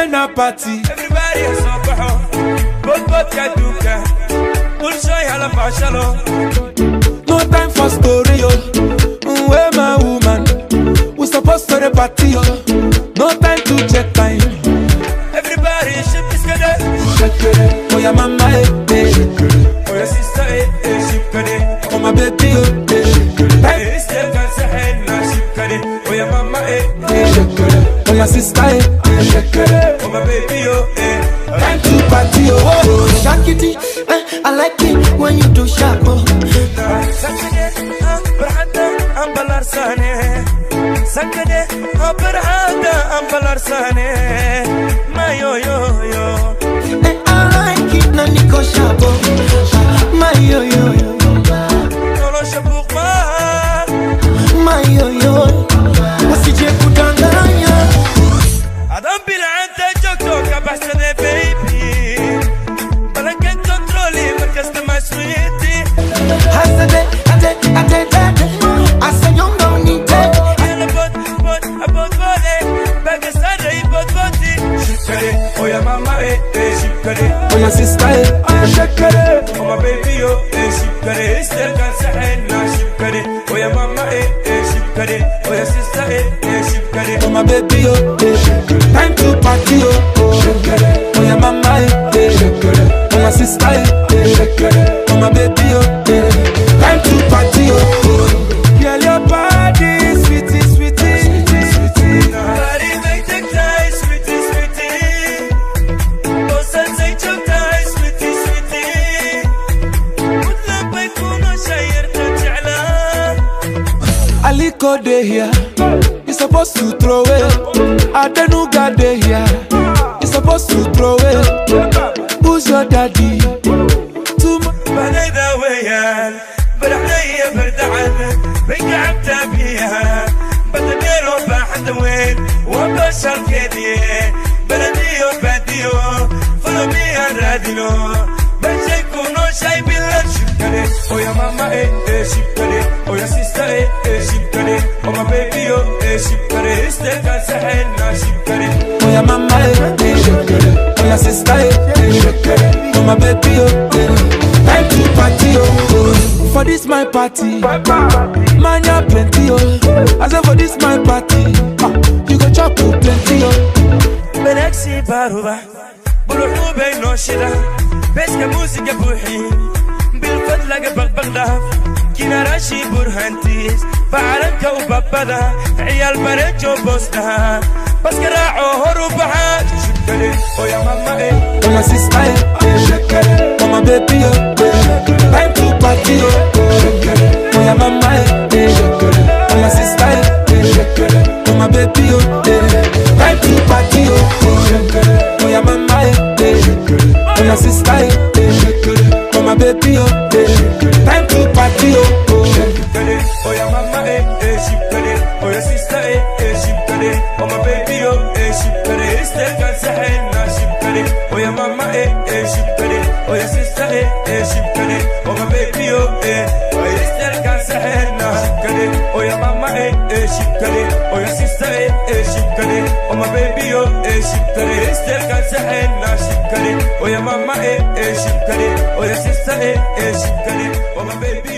Vienna party. Everybody is so bad. But kaduka. We'll show you how to fashion. No time for story, yo. Where my woman? We supposed to the party, yo. No time to check time. Everybody shake this kade. Oh yeah, mama, Oh your sister, shake kade. Oh my baby, Hey, still can't say no shake kade. Oh your mama, oh my sister, oh my baby, time to party, oh. Shakity, I like it when you do sharp. Sakade, برحدة أم بلارسانة. Sakade, برحدة أم بلارسانة. ما yo yo yo. I like it na niko sharp. My yo yo yo. Nolo shabuq ma. My yo yo. Wasije kudanganya. Adam bila ante jok abasa de baby. Balakan controli markas de my sweetie. Hasade, ate. Asa young don't need it. About body. Bagastana about body. Shikare, oh ya mama shikare. Oh your sister, Shikare, oh my baby shikare. Still can't say no shikare. Oh ya mama shikare. Oh your sister shikare. oh my baby, time to party, oh. Oh yeah, mama, oh my sister, oh my baby, time to party, oh. Girl, your body, sweetie, sweetie, sweetie. Body make the tie, sweetie, sweetie. Oh, say your tie, sweetie, sweetie. Would love kuno shayr tajala. Aliko de here, you supposed to throw it. Adenuga de here, you supposed to throw it. Who's your daddy? Too much. بنيدا ويان برحلية بردعن بيقع بتابيها بدنيرو بحد وين وبشر كديه بلديو بديو فلومي الراديو بشيكونو شاي بالله شكري او يا ماما شكري او يا سيستا شكري او ما بيبيو شكري استيقا سحنا شكري Oh yeah, mama, oh yeah, sister, oh my baby, time to party, oh. For this my party, man ya plenty, oh. I say for this my party, you go chop plenty, oh. بنكسي باروبا بروحو بينو شدا بس كموسيقى بوحي بالفضل قبق بغداد كينا راشي برهانتيس بعالم كوبابدا عيال برجو بوسنا بس كراعو هروبها شكري او يا ماما Oh my sister, oh my baby, time to party, oh yeah, mama, oh my sister, oh my baby, time to party, oh yeah, mama, oh my sister, oh my baby, time to party, shikare oh ya mama shikare oh ya sister shikare oh my baby shikare still can't say no shikare oh ya mama shikare oh ya sister shikare oh my baby oh ya still can't say no shikare oh ya mama shikare oh ya sister shikare oh my baby shikare still can't say no shikare oh ya mama shikare oh ya sister shikare oh my baby